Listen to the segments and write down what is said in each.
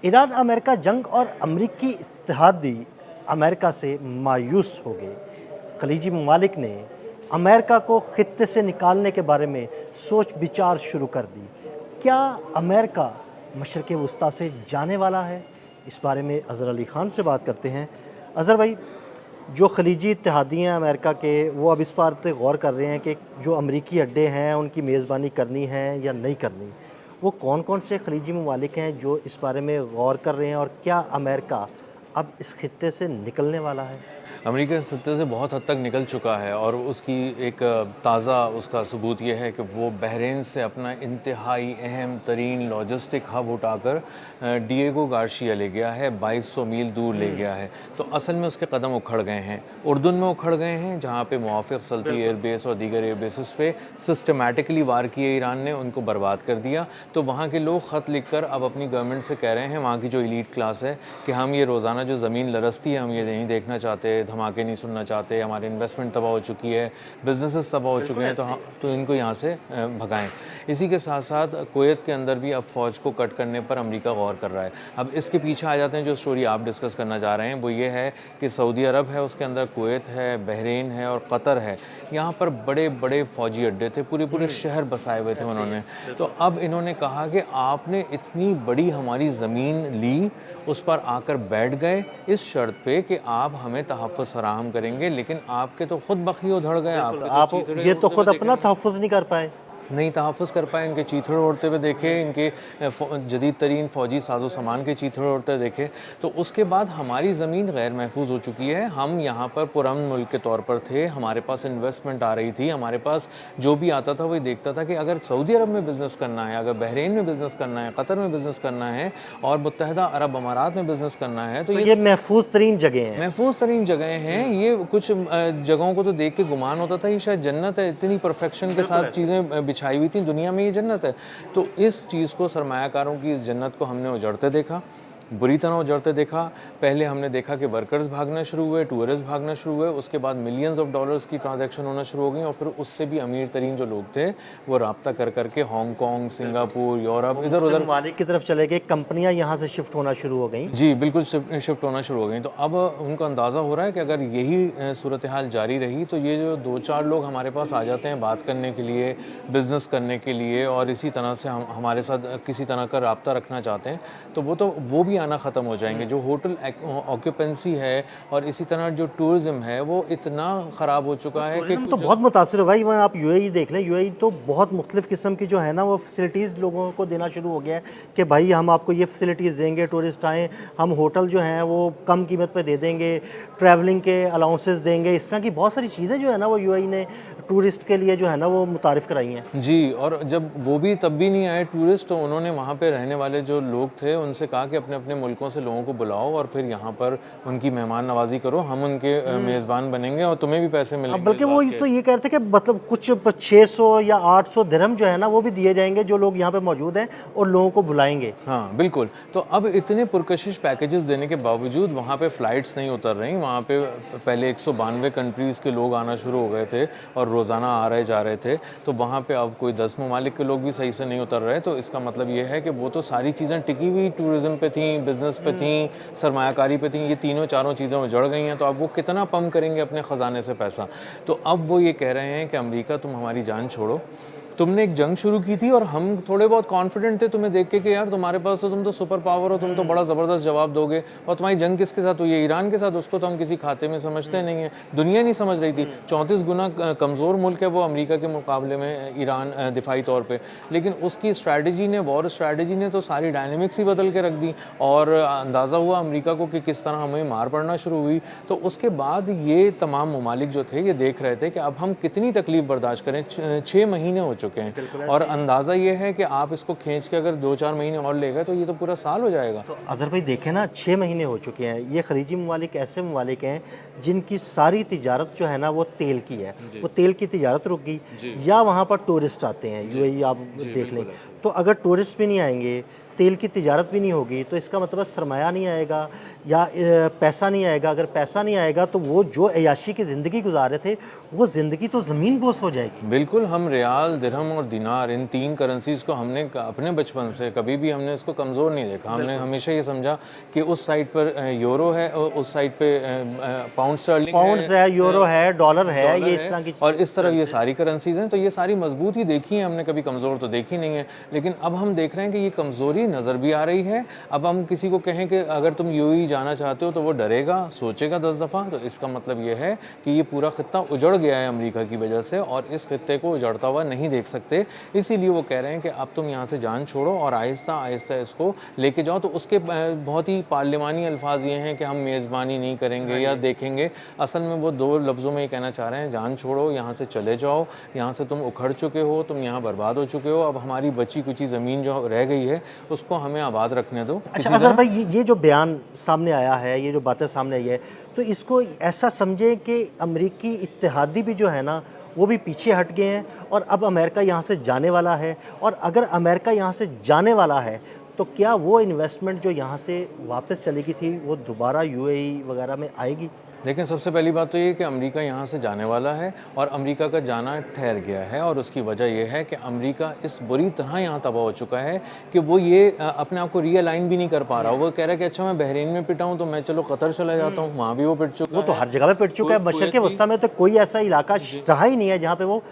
Iran America जंग और अमरीकी इत्तेहादी अमेरिका से मायूस हो गए। खलीजी ममालिक ने अमेरिका को खित्ते से निकालने के बारे में सोच विचार शुरू कर दी। क्या अमेरिका मशरक़ वस्ती से जाने वाला है? इस बारे में अज़हर अली ख़ान से बात करते हैं। अज़हर भाई, जो खलीजी इत्तेहादी हैं अमेरिका के, वो अब इस बात पे गौर कर रहे हैं कि जो अमरीकी अड्डे हैं उनकी मेज़बानी करनी है या नहीं करनी। वो कौन-कौन से खलीजी ममालिक हैं जो इस बारे में गौर कर रहे हैं, और क्या अमेरिका अब इस खित्ते से निकलने वाला है? अमेरिका इस खत्ते से बहुत हद तक निकल चुका है और उसकी एक ताज़ा उसका सबूत ये है कि वो बहरीन से अपना इंतहाई अहम तरीन लॉजिस्टिक हब उठाकर डिएगो गार्शिया ले गया है, 2200 मील दूर ले गया है। तो असल में उसके कदम उखड़ गए हैं, उर्दून में उखड़ गए हैं, जहाँ पे मुआफ़िक़ सल्ती एयरबेस और दीगर एयरबेसिस पे सिस्टमेटिकली वार किए ईरान ने, उनको बर्बाद कर दिया। तो वहाँ के लोग ख़त लिख कर अब अपनी गवर्नमेंट से कह रहे हैं, वहाँ की जो एलीट क्लास है, कि हम ये रोज़ाना जो ज़मीन लरसती है हम ये नहीं देखना चाहते, धमाके नहीं सुनना चाहते, हमारी इन्वेस्टमेंट तबाह हो चुकी है, बिजनेसेस तबाह हो चुके हैं, तो इनको यहाँ से भगाएं। इसी के साथ साथ कुवैत के अंदर भी अब फ़ौज को कट करने पर अमेरिका गौर कर रहा है। अब इसके पीछे आ जाते हैं, जो स्टोरी आप डिस्कस करना चाह रहे हैं वो ये है कि सऊदी अरब है, उसके अंदर कुवैत है, बहरीन है और कतर है। यहाँ पर बड़े बड़े फ़ौजी अड्डे थे, पूरे पूरे शहर बसाए हुए थे उन्होंने। तो अब इन्होंने कहा कि आपने इतनी बड़ी हमारी ज़मीन ली, उस पर आकर बैठ गए इस शर्त पे कि आप हमें तहफ़्फ़ुज़ फराहम करेंगे, लेकिन आपके तो खुद बखिए उधड़ गए, आपके तो आप चीथड़े ये तो उड़ते हुए खुद देखे अपना नहीं। तहफ़्फ़ुज़ नहीं कर पाए। नहीं तहफ़्फ़ुज़ कर पाए, इनके चीथड़े उड़ते हुए देखे, इनके जदीद तरीन फ़ौजी साजो सामान के चीथड़े उड़ते देखे। तो उसके बाद हमारी ज़मीन गैर महफूज हो चुकी है। हम यहाँ पर पुरअमन मुल्क के तौर पर थे, हमारे पास इन्वेस्टमेंट आ रही थी, हमारे पास जो भी आता था वही देखता था कि अगर सऊदी अरब में बिज़नेस करना है, अगर बहरीन में बिज़नेस करना है, कतर में बिज़नेस करना है और मुत्तहदा अरब अमारात में बिज़नेस करना है, तो तो ये ये महफूज़ तरीन जगह हैं। महफूज तरीन जगहें हैं। ये कुछ जगहों को तो देख के गुमान होता था ये शायद जन्नत है, इतनी परफेक्शन के साथ चीज़ें बिछाई हुई थी, दुनिया में ये जन्नत है। तो इस चीज़ को, सरमायाकारों की इस जन्नत को हमने उजड़ते देखा, बुरी तरह उजड़ते देखा। पहले हमने देखा कि वर्कर्स भागना शुरू हुए, टूरिस्ट भागना शुरू हुए, उसके बाद मिलियंस ऑफ डॉलर्स की ट्रांजैक्शन होना शुरू हो गई और फिर उससे भी अमीर तरीन जो लोग थे वो राब्ता कर करके हांगकॉन्ग, सिंगापुर, यूरोप, इधर उधर ममालिक की तरफ चले गए, कंपनियां यहाँ से शिफ्ट होना शुरू हो गई। जी, बिल्कुल शिफ्ट होना शुरू हो गई। तो अब उनको अंदाज़ा हो रहा है कि अगर यही सूरत हाल जारी रही तो ये जो 2-4 लोग हमारे पास आ जाते हैं बात करने के लिए, बिज़नेस करने के लिए और इसी तरह से हम हमारे साथ किसी तरह का राब्ता रखना चाहते हैं, तो वो भी आना ख़त्म हो जाएँगे। जो होटल ऑक्यूपेंसी है और इसी तरह जो टूरिज़्म है वो इतना ख़राब हो चुका है कि टूरिज्म तो बहुत मुतासिर हुआ। इवन आप यूएई देख लें, यूएई तो बहुत मुख्तलिफ किस्म की जो है ना वो फैसिलिटीज़ लोगों को देना शुरू हो गया है कि भाई हम आपको ये फैसिलिटीज़ देंगे, टूरिस्ट आएँ, हम होटल जो हैं वो कम कीमत पे दे देंगे, ट्रैवलिंग के अलाउंसेस देंगे। इस तरह की बहुत सारी चीज़ें जो है ना वो यूएई ने टूरिस्ट के लिए जो है ना वो मुतारिफ़ कराई हैं। जी, और जब वो भी तब भी नहीं आए टूरिस्ट, तो उन्होंने वहाँ पे रहने वाले जो लोग थे उनसे कहा कि अपने-अपने मुल्कों से लोगों को बुलाओ और फिर यहाँ पर उनकी मेहमान नवाज़ी करो, हम उनके मेज़बान बनेंगे और तुम्हें भी पैसे मिलेंगे बल्कि इस वो बात के। तो ये कह रहे थे कि मतलब कुछ 600 या 800 दिरहम जो है ना वो भी दिए जाएंगे जो लोग यहाँ पे मौजूद हैं और लोगों को बुलाएंगे। हाँ, बिल्कुल। तो अब इतने पुरकशिश पैकेजेस देने के बावजूद वहाँ पे फ़्लाइट्स नहीं उतर रहीं। वहाँ पे पहले 192 कंट्रीज़ के लोग आना शुरू हो गए थे और रोज़ाना आ रहे जा रहे थे। तो वहाँ पे अब कोई 10 ममालिक के लोग भी सही से नहीं उतर रहे। तो इसका मतलब ये है कि वो तो सारी चीज़ें टिकी हुई टूरिज़्म पे थीं, बिज़नेस पे थीं, सरमायाकारी पे थीं। ये तीनों चारों चीज़ें उजड़ गई हैं, तो अब वो कितना पम्प करेंगे अपने ख़ज़ाने से पैसा। तो अब वो ये कह रहे हैं कि अमेरिका तुम हमारी जान छोड़ो। तुमने एक जंग शुरू की थी और हम थोड़े बहुत कॉन्फिडेंट थे तुम्हें देख के कि यार तुम्हारे पास तो, तुम तो सुपर पावर हो, तुम तो बड़ा ज़बरदस्त जवाब दोगे। और तुम्हारी जंग किसके साथ हुई है? ईरान के साथ। उसको तो हम किसी खाते में समझते नहीं है, दुनिया नहीं समझ रही थी। 34 गुना कमज़ोर मुल्क है वो अमेरिका के मुकाबले में ईरान, दिफाई तौर पे। लेकिन उसकी स्ट्रैटेजी ने, वॉर स्ट्रैटेजी ने तो सारी डायनेमिक्स ही बदल के रख दी और अंदाज़ा हुआ अमेरिका को कि किस तरह हमें मार पड़ना शुरू हुई। तो उसके बाद ये तमाम ममालिक जो थे ये देख रहे थे कि अब हम कितनी तकलीफ़ बर्दाश्त करें। 6 महीने हो चुके हैं और अंदाज़ा ये है कि आप इसको खींच के अगर 2-4 महीने और ले गए तो ये तो पूरा साल हो जाएगा। तो अज़हर भाई देखें ना, 6 महीने हो चुके हैं। ये खलीजी ममालिक ऐसे ममालिक हैं जिनकी सारी तिजारत जो है ना वो तेल की है। वो तेल की तिजारत रुक गई या वहाँ पर टूरिस्ट आते हैं। यूएई आप देख लें, तो अगर टूरिस्ट भी नहीं आएंगे तेल की तिजारत भी नहीं होगी, तो इसका मतलब सरमाया नहीं आएगा या पैसा नहीं आएगा। अगर पैसा नहीं आएगा तो वो जो अय्याशी की ज़िंदगी गुजार रहे थे, वो ज़िंदगी तो ज़मीन बोस हो जाएगी। बिल्कुल, हम रियाल, दिरहम और दिनार इन 3 करेंसीज़ को हमने अपने बचपन से कभी भी हमने इसको कमज़ोर नहीं देखा। हमने हमेशा ये समझा कि उस साइड पर यूरो है और उस साइड पे पाउंड स्टर्लिंग पाउंड्स है, यूरो है, डॉलर है, ये इस तरह की और इस तरफ ये सारी करेंसीज़ हैं, तो ये सारी मजबूत ही देखी हैं हमने, कभी कमज़ोर तो देखी नहीं है। लेकिन अब हम देख रहे हैं कि ये कमज़ोरी नज़र भी आ रही है। अब हम किसी को कहें कि अगर तुम यूएई जाना चाहते हो तो वो डरेगा, सोचेगा 10 दफ़ा। तो इसका मतलब ये है कि ये पूरा खित्ता उजड़ गया है अमेरिका की वजह से, और इस खित्ते को उजड़ता हुआ नहीं देख सकते। इसीलिए वो कह रहे हैं कि अब तुम यहाँ से जान छोड़ो और आहिस्ता आहिस्ता इसको लेके जाओ। तो उसके बहुत ही पार्लिमानी अल्फाज ये हैं कि हम मेज़बानी नहीं करेंगे या देखेंगे। असल में वो 2 लफ्ज़ों में ये कहना चाह रहे हैं, जान छोड़ो, यहाँ से चले जाओ, यहाँ से तुम उखड़ चुके हो, तुम यहाँ बर्बाद हो चुके हो, अब हमारी बची कुची ज़मीन जो रह गई है उसको हमें आबाद रखने दो। अच्छा अज़हर भाई, ये जो बयान सामने आया है, ये जो बातें सामने आई है, तो इसको ऐसा समझें कि अमरीकी इत्तेहादी भी जो है ना, वो भी पीछे हट गए हैं और अब अमेरिका यहाँ से जाने वाला है। और अगर अमेरिका यहाँ से जाने वाला है तो क्या वो इन्वेस्टमेंट जो यहाँ से वापस चली गई थी वो दोबारा यूएई वगैरह में आएगी? लेकिन सबसे पहली बात तो ये कि अमेरिका यहाँ से जाने वाला है और अमेरिका का जाना ठहर गया है, और उसकी वजह यह है कि अमेरिका इस बुरी तरह यहाँ तबाह हो चुका है कि वो ये अपने आप को रीअलाइन भी नहीं कर पा रहा। वो कह रहा है कि अच्छा मैं बहरीन में पिटा हूँ तो मैं चलो कतर चला जाता हूँ, वहाँ भी वो पिट चुका वो तो हर जगह पे पिट चुका है। मशरक़ वस्ता में तो कोई ऐसा इलाका रहा ही नहीं है जहाँ पे वो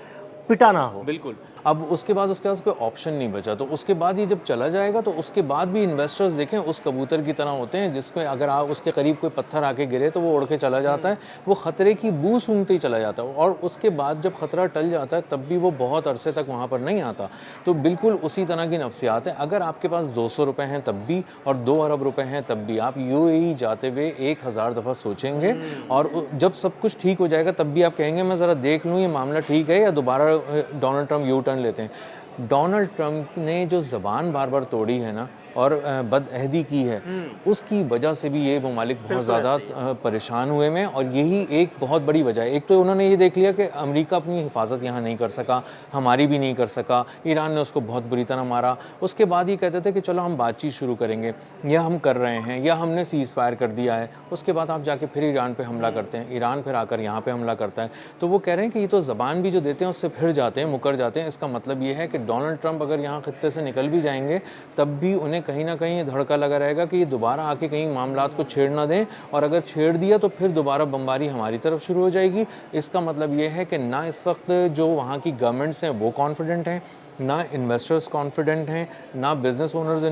पिटा ना हो। बिल्कुल। अब उसके पास कोई ऑप्शन नहीं बचा, तो उसके बाद ये जब चला जाएगा तो उसके बाद भी इन्वेस्टर्स देखें उस कबूतर की तरह होते हैं जिसको अगर आप उसके करीब कोई पत्थर आके गिरे तो वो उड़ के चला जाता है, वो ख़तरे की बू सूंघते ही चला जाता है, और उसके बाद जब ख़तरा टल जाता है तब भी वो बहुत अरसे तक वहाँ पर नहीं आता। तो बिल्कुल उसी तरह की नफ्सियात है। अगर आपके पास 200 रुपये हैं तब भी और 2 अरब रुपये हैं तब भी आप यूएई जाते हुए 1000 दफ़ा सोचेंगे, और जब सब कुछ ठीक हो जाएगा तब भी आप कहेंगे मैं ज़रा देख लूँ ये मामला ठीक है या दोबारा डोनाल्ड ट्रम्प यू टर्न लेते हैं। डोनाल्ड ट्रम्प ने जो ज़बान बार बार तोड़ी है ना और बदअहदी की है, उसकी वजह से भी ये ममालिक बहुत ज़्यादा परेशान हुए हैं, और यही एक बहुत बड़ी वजह है। एक तो उन्होंने ये देख लिया कि अमेरिका अपनी हिफाजत यहाँ नहीं कर सका, हमारी भी नहीं कर सका, ईरान ने उसको बहुत बुरी तरह मारा। उसके बाद ये कहते थे कि चलो हम बातचीत शुरू करेंगे, या हम कर रहे हैं, या हमने सीज़ फायर कर दिया है। उसके बाद आप जाके फिर ईरान पर हमला करते हैं, ईरान फिर आकर यहाँ पर हमला करता है। तो वो कह रहे हैं कि ये तो ज़बान भी जो देते हैं उससे फिर जाते हैं, मुकर जाते हैं। इसका मतलब ये है कि डोनाल्ड ट्रम्प अगर यहाँ खित्ते से निकल भी जाएंगे तब भी उन्हें कहीं ना कहीं धड़का लगा रहेगा कि ये दोबारा आके कहीं मामलात को छेड़ ना दें, और अगर छेड़ दिया तो फिर दोबारा बमबारी हमारी तरफ शुरू हो जाएगी। इसका मतलब ये है कि ना इस वक्त जो वहाँ की गवर्नमेंट्स हैं वो कॉन्फिडेंट हैं, ना इन्वेस्टर्स कॉन्फिडेंट हैं, ना बिज़नेस ओनर्स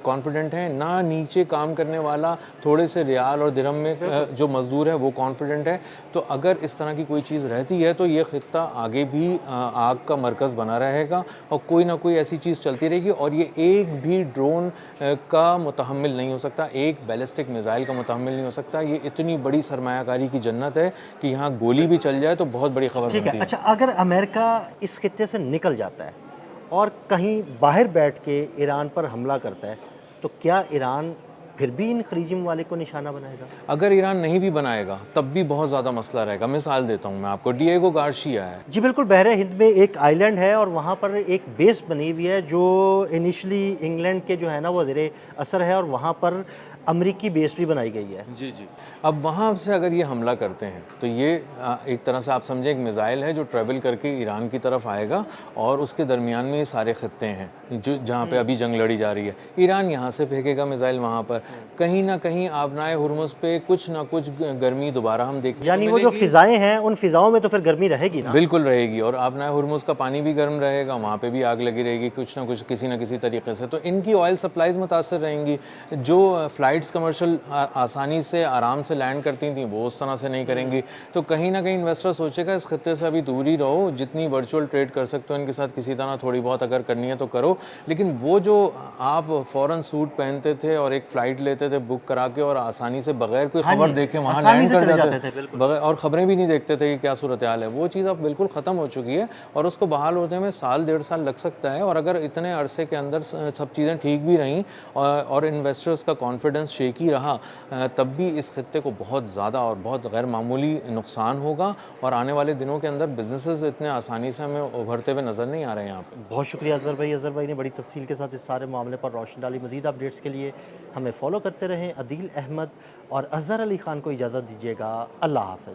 कॉन्फिडेंट हैं, ना नीचे काम करने वाला थोड़े से रियाल और दिरहम में जो मज़दूर है वो कॉन्फिडेंट है। तो अगर इस तरह की कोई चीज़ रहती है तो ये खित्ता आगे भी आग का मरकज़ बना रहेगा और कोई ना कोई ऐसी चीज़ चलती रहेगी, और ये एक भी ड्रोन का मुतहम्मिल नहीं हो सकता, एक बैलिस्टिक मिसाइल का मुतहम्मिल नहीं हो सकता। ये इतनी बड़ी सरमायाकारी की जन्नत है कि यहाँ गोली भी चल जाए तो बहुत बड़ी खबर ठीक बनती है। है। अच्छा, अगर अमेरिका इस खित्ते से निकल जाता है और कहीं बाहर बैठ के ईरान पर हमला करता है, तो क्या ईरान फिर भी इन खलीजी ममालिक को निशाना बनाएगा? अगर ईरान नहीं भी बनाएगा तब भी बहुत ज़्यादा मसला रहेगा। मिसाल देता हूँ मैं आपको, डिएगो गार्शिया है। जी बिल्कुल, बहरे हिंद में एक आइलैंड है और वहाँ पर एक बेस बनी हुई है जो इनिशली इंग्लैंड के जो है ना वो ज़ेरे असर है, और वहाँ पर अमरीकी बेस भी बनाई गई है। जी जी। अब वहाँ से अगर ये हमला करते हैं तो ये एक तरह से आप समझें एक मिसाइल है जो ट्रेवल करके ईरान की तरफ आएगा, और उसके दरमियान में ये सारे खत्ते हैं जो जहाँ पे अभी जंग लड़ी जा रही है। ईरान यहाँ से फेंकेगा मिसाइल वहाँ पर, कहीं ना कहीं आबनाए हुर्मुज़ पे कुछ ना कुछ गर्मी दोबारा हम देखेंगे। यानी वो जो फिजाएं हैं उन फिजाओं में तो फिर गर्मी रहेगी ना? बिल्कुल रहेगी, और आबनाए हुर्मुज़ का पानी भी गर्म रहेगा, वहाँ पे भी आग लगी रहेगी कुछ ना कुछ किसी न किसी तरीके से। तो इनकी ऑयल सप्लाईज मुतासर रहेंगी। जो फ्लाइट्स कमर्शियल आसानी से आराम से लैंड करती थी वो उस तरह से नहीं करेंगी। तो कहीं ना कहीं इन्वेस्टर सोचेगा इस खत्ते से अभी दूर ही रहो, जितनी वर्चुअल ट्रेड कर सकते हो इनके साथ किसी तरह थोड़ी बहुत अगर करनी है तो करो। लेकिन वो जो आप फ़ौरन सूट पहनते थे और एक फ़्लाइट लेते थे बुक करा के और आसानी से बगैर कोई खबर देखे वहाँ लैंड कर जाते थे बगैर, और ख़बरें भी नहीं देखते थे कि क्या सूरत हाल है, वो चीज़ अब बिल्कुल ख़त्म हो चुकी है, और उसको बहाल होने में साल 1.5 साल लग सकता है। और अगर इतने अरसे के अंदर सब चीज़ें ठीक भी रहीं और इन्वेस्टर्स का कॉन्फिडेंस कॉन्फिडेंस शेकी रहा तब भी इस खत्ते को बहुत ज़्यादा और बहुत गैर मामूली नुकसान होगा और आने वाले दिनों के अंदर बिजनेसेस इतने आसानी से हमें उभरते हुए नज़र नहीं आ रहे हैं यहाँ पे। बहुत शुक्रिया अज़हर भाई ने बड़ी तफसील के साथ इस सारे मामले पर रोशनी डाली। मज़ीद अपडेट्स के लिए हमें फॉलो करते रहें। अदील अहमद और अज़हर अली ख़ान को इजाज़त दीजिएगा। अल्लाह हाफ़िज़।